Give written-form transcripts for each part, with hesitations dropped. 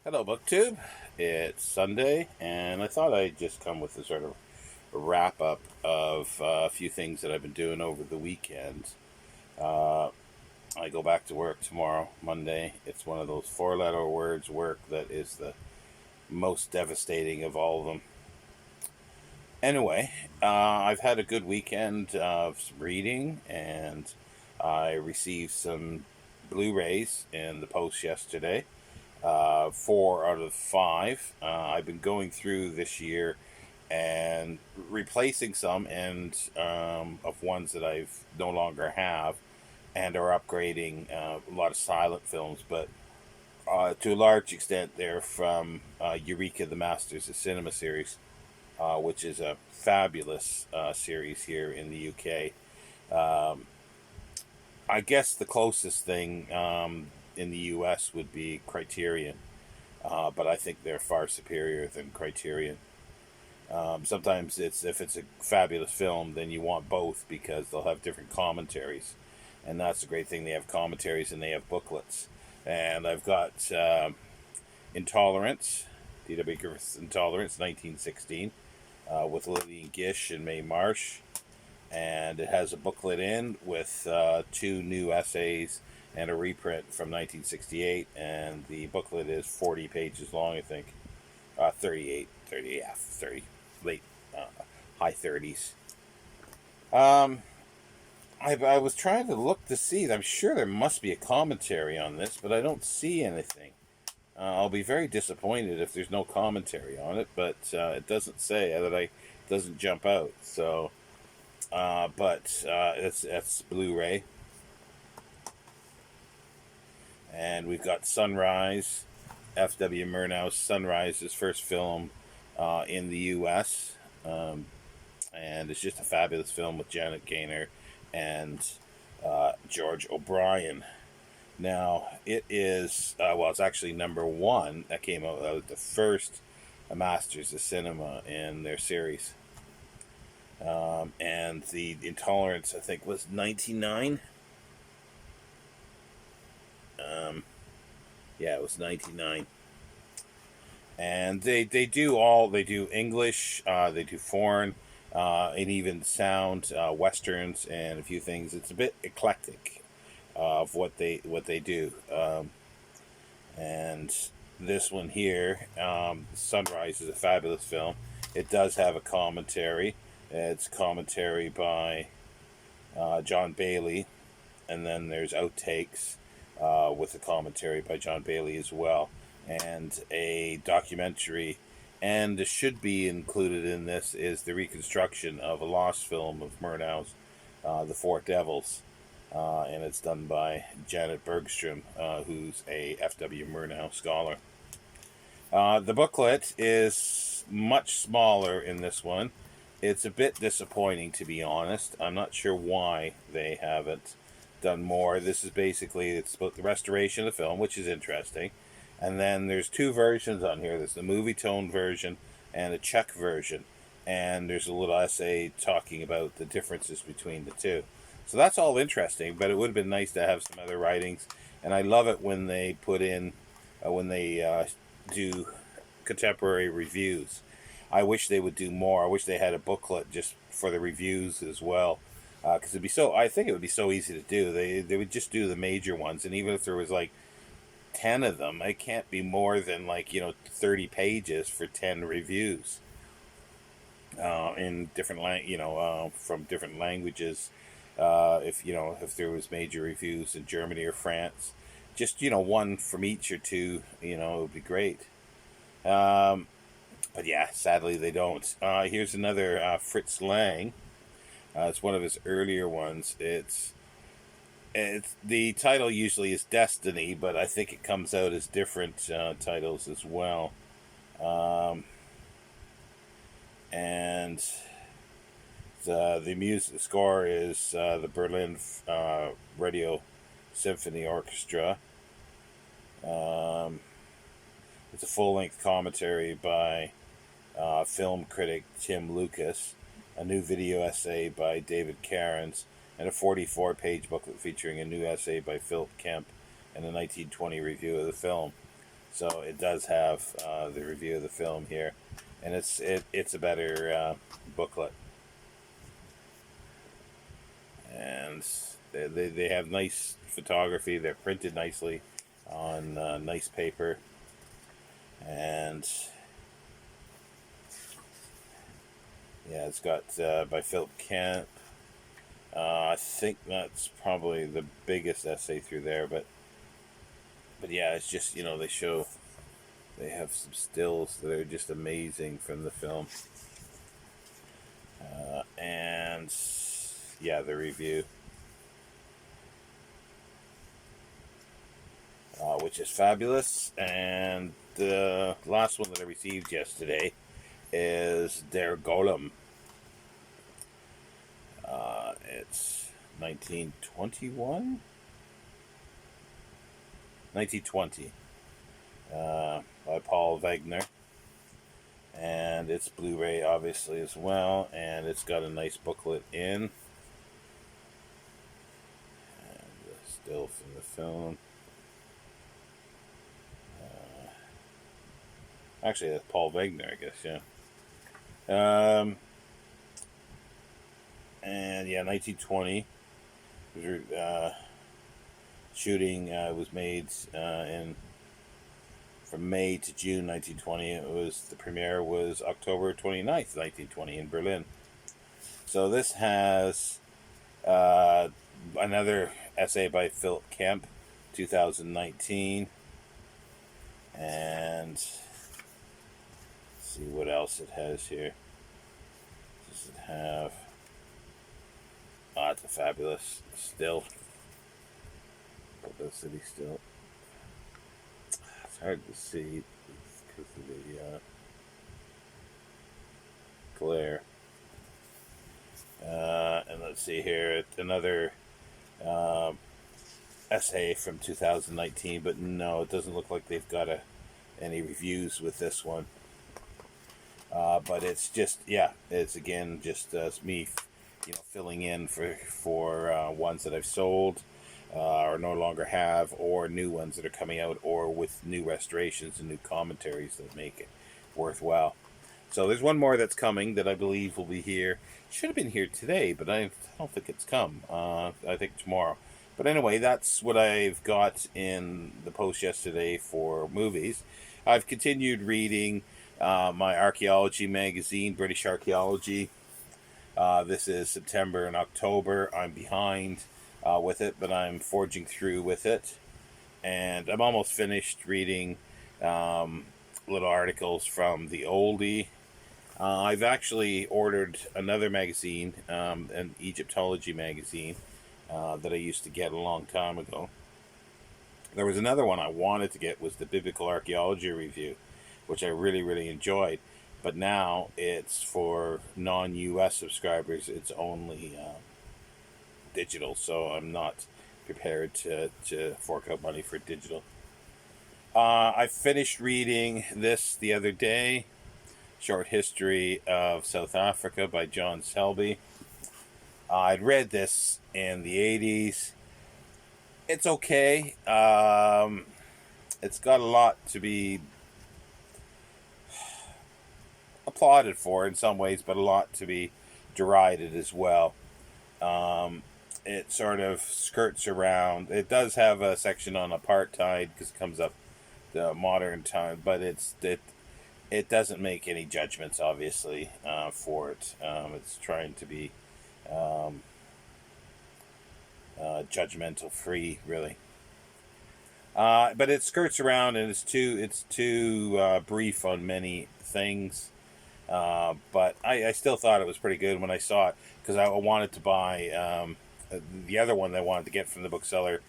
Hello, BookTube. It's Sunday, and I thought I'd just come with a sort of wrap up of a few things that I've been doing over the weekend. Uh, I go back to work tomorrow, Monday. It's one of those four-letter words work that is the most devastating of all of them. Anyway, I've had a good weekend of some reading, and I received some Blu-rays in the post yesterday. 4 out of 5. I've been going through this year and replacing some and of ones that I've no longer have, and are upgrading a lot of silent films, but to a large extent they're from Eureka the Masters of Cinema series, which is a fabulous series here in the UK. Um, I guess the closest thing in the US would be Criterion, but I think they're far superior than Criterion. Sometimes if it's a fabulous film, then you want both because they'll have different commentaries, and that's the great thing. They have commentaries and they have booklets. And I've got Intolerance, D.W. Griffith's Intolerance, 1916, with Lillian Gish and Mae Marsh, and it has a booklet in with 2 new essays and a reprint from 1968, and the booklet is 40 pages long, I think. 38, 30, yeah, 30, late, high 30s. I was trying to look to see, I'm sure there must be a commentary on this, but I don't see anything. I'll be very disappointed if there's no commentary on it, but it doesn't say that it doesn't jump out, so... but it's Blu-ray, and we've got Sunrise, F.W. Murnau's Sunrise, his first film in the U.S., and it's just a fabulous film with Janet Gaynor and George O'Brien. Now, it is, it's actually #1. That came out, that was the first Masters of Cinema in their series. And the Intolerance, I think, was 99. Yeah, it was 99. And they do English, they do foreign, and even sound, westerns, and a few things. It's a bit eclectic of what they do. And this one here, Sunrise, is a fabulous film. It does have a commentary. It's commentary by John Bailey, and then there's outtakes with a commentary by John Bailey as well, and a documentary. And should be included in this is the reconstruction of a lost film of Murnau's, The Four Devils, and it's done by Janet Bergstrom, who's a F.W. Murnau scholar. The booklet is much smaller in this one. It's a bit disappointing, to be honest. I'm not sure why they haven't done more. This is basically, it's about the restoration of the film, which is interesting. And then there's 2 versions on here. There's the movie tone version and a Czech version. And there's a little essay talking about the differences between the two. So that's all interesting, but it would have been nice to have some other writings. And I love it when they put in, when they do contemporary reviews. I wish they would do more. I wish they had a booklet just for the reviews as well, because it'd be so. I think it would be so easy to do. They would just do the major ones, and even if there was like 10 of them, it can't be more than 30 pages for 10 reviews in different from different languages. If there was major reviews in Germany or France, just one from each or two, it would be great. But yeah, sadly they don't. Here's another Fritz Lang. It's one of his earlier ones. It's the title usually is Destiny, but I think it comes out as different titles as well. And the music score is the Berlin Radio Symphony Orchestra. It's a full-length commentary by film critic Tim Lucas, a new video essay by David Cairns, and a 44-page booklet featuring a new essay by Philip Kemp and a 1920 review of the film. So it does have the review of the film here, and it's a better booklet, and they have nice photography. They're printed nicely on nice paper, and yeah, it's got by Philip Kemp. I think that's probably the biggest essay through there, but yeah, it's just, they have some stills that are just amazing from the film, and yeah, the review, which is fabulous. And the last one that I received yesterday is their Golem. It's 1921? 1920, by Paul Wagner. And it's Blu-ray, obviously, as well. And it's got a nice booklet in. And still from the film. Actually, that's Paul Wagner, I guess, yeah. And yeah, 1920. Shooting was made from May to June 1920. The premiere was October 29th, 1920 in Berlin. So this has another essay by Philip Kemp, 2019, and let's see what else it has here. Does it have? It's a fabulous still. Publicity still. It's hard to see because of the glare. And let's see here, another essay from 2019, but no, it doesn't look like they've got any reviews with this one. But it's just, it's again just me, filling in for ones that I've sold, or no longer have, or new ones that are coming out, or with new restorations and new commentaries that make it worthwhile. So there's one more that's coming that I believe will be here. Should have been here today, but I don't think it's come. I think tomorrow. But anyway, that's what I've got in the post yesterday for movies. I've continued reading my archaeology magazine, British Archaeology. This is September and October. I'm behind with it, but I'm forging through with it. And I'm almost finished reading little articles from the oldie. I've actually ordered another magazine, an Egyptology magazine, that I used to get a long time ago. There was another one I wanted to get, was the Biblical Archaeology Review, which I really, really enjoyed. But now it's for non-US subscribers. It's only digital, so I'm not prepared to fork out money for digital. I finished reading this the other day, Short History of South Africa by John Selby. I'd read this in the 80s. It's okay. It's got a lot to be applauded for in some ways, but a lot to be derided as well. It sort of skirts around. It does have a section on apartheid because it comes up the modern time, but it doesn't make any judgments, obviously, for it. It's trying to be judgmental free, really. But it skirts around, and it's too brief on many things. But I still thought it was pretty good when I saw it, because I wanted to buy the other one that I wanted to get from the bookseller.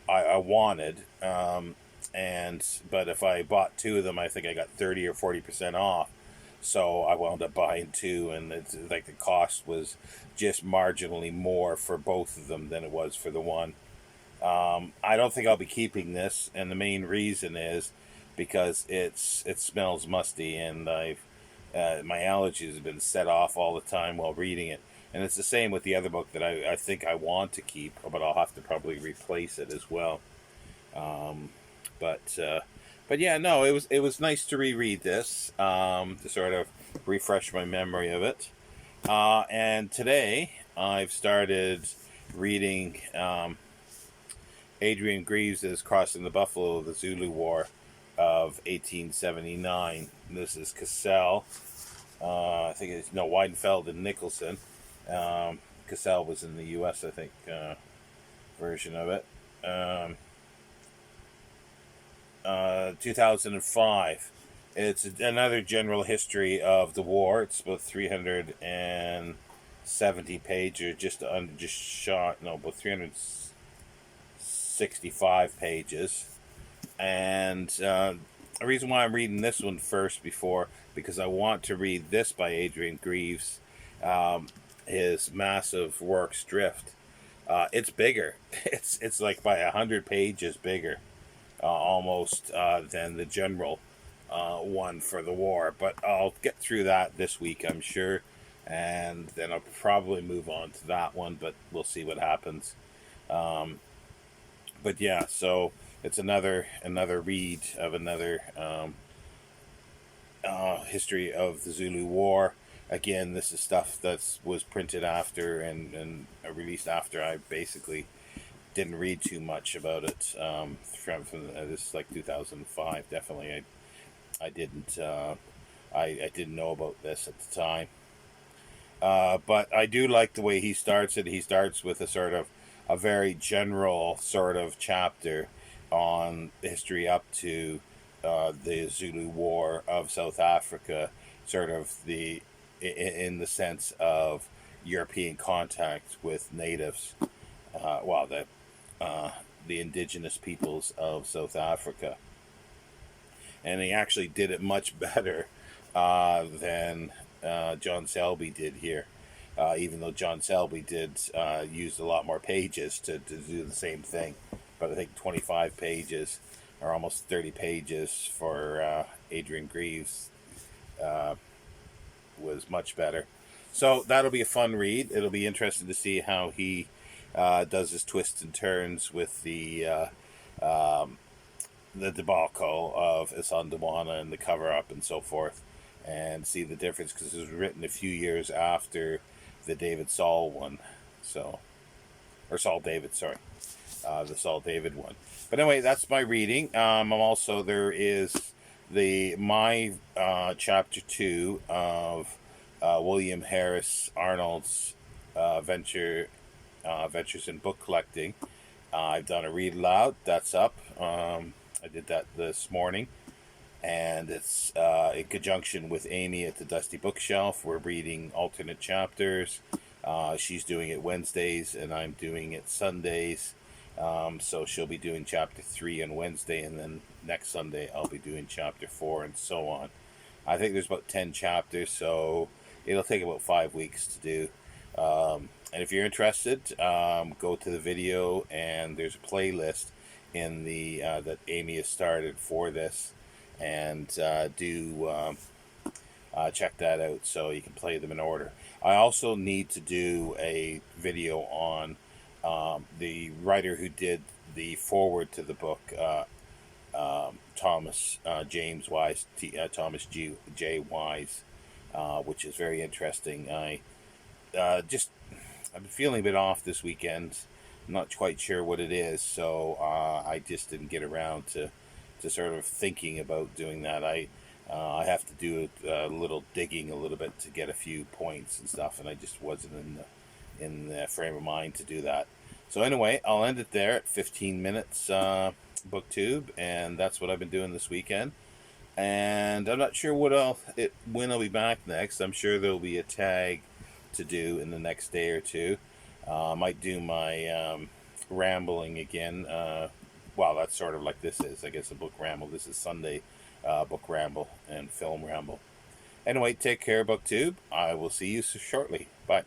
I wanted, but if I bought two of them, I think I got 30 or 40% off. So I wound up buying two, and it's like the cost was just marginally more for both of them than it was for the one. I don't think I'll be keeping this, and the main reason is because it smells musty, and my allergies have been set off all the time while reading it. And it's the same with the other book that I think I want to keep, but I'll have to probably replace it as well. But But yeah, no, it was nice to reread this, to sort of refresh my memory of it. And today I've started reading Adrian Greaves's Crossing the Buffalo, the Zulu War of 1879. This is Cassell. I think it's no Weidenfeld and Nicholson. Cassell was in the U.S. I think version of it. 2005. It's another general history of the war. It's about 370 pages, just shot. No, about 365 pages. And the reason why I'm reading this one first because I want to read this by Adrian Greaves, his massive works Drift. It's bigger. It's like by 100 pages bigger, almost than the general one for the war. But I'll get through that this week, I'm sure, and then I'll probably move on to that one. But we'll see what happens. But yeah, so it's another read of another history of the Zulu War. Again, this is stuff that was printed after and released after I basically didn't read too much about it. From this is like 2005. Definitely, I didn't I didn't know about this at the time. But I do like the way he starts it. He starts with a very general sort of chapter on history up to the Zulu War of South Africa, sort of in the sense of European contact with natives, the indigenous peoples of South Africa. And he actually did it much better than John Selby did here. Even though John Selby did use a lot more pages to do the same thing. But I think 25 pages, or almost 30 pages for Adrian Greaves was much better. So that'll be a fun read. It'll be interesting to see how he does his twists and turns with the debacle of Isandlwana and the cover-up and so forth, and see the difference, because it was written a few years after the David Saul one, or Saul David, sorry, the Saul David one. But anyway, that's my reading. There is my chapter 2 of William Harris Arnold's Ventures in Book Collecting. I've done a read aloud. That's up. I did that this morning, and it's in conjunction with Amy at the Dusty Bookshelf. We're reading alternate chapters. She's doing it Wednesdays, and I'm doing it Sundays. So she'll be doing chapter 3 on Wednesday, and then next Sunday I'll be doing chapter 4, and so on. I think there's about 10 chapters, so it'll take about 5 weeks to do. And if you're interested, go to the video, and there's a playlist in the that Amy has started for this, and do check that out so you can play them in order. I also need to do a video on the writer who did the foreword to the book, Thomas James Wise, Thomas J. Wise, which is very interesting. I've been feeling a bit off this weekend. I'm not quite sure what it is, so I just didn't get around to sort of thinking about doing that. I have to do a little digging a little bit to get a few points and stuff, and I just wasn't in the frame of mind to do that. So anyway, I'll end it there at 15 minutes booktube, and that's what I've been doing this weekend. And I'm not sure when I'll be back next. I'm sure there'll be a tag to do in the next day or two. I might do my rambling again. That's sort of like this is, I guess, a book ramble. This is Sunday book ramble and film ramble. Anyway, take care, booktube. I will see you shortly. Bye.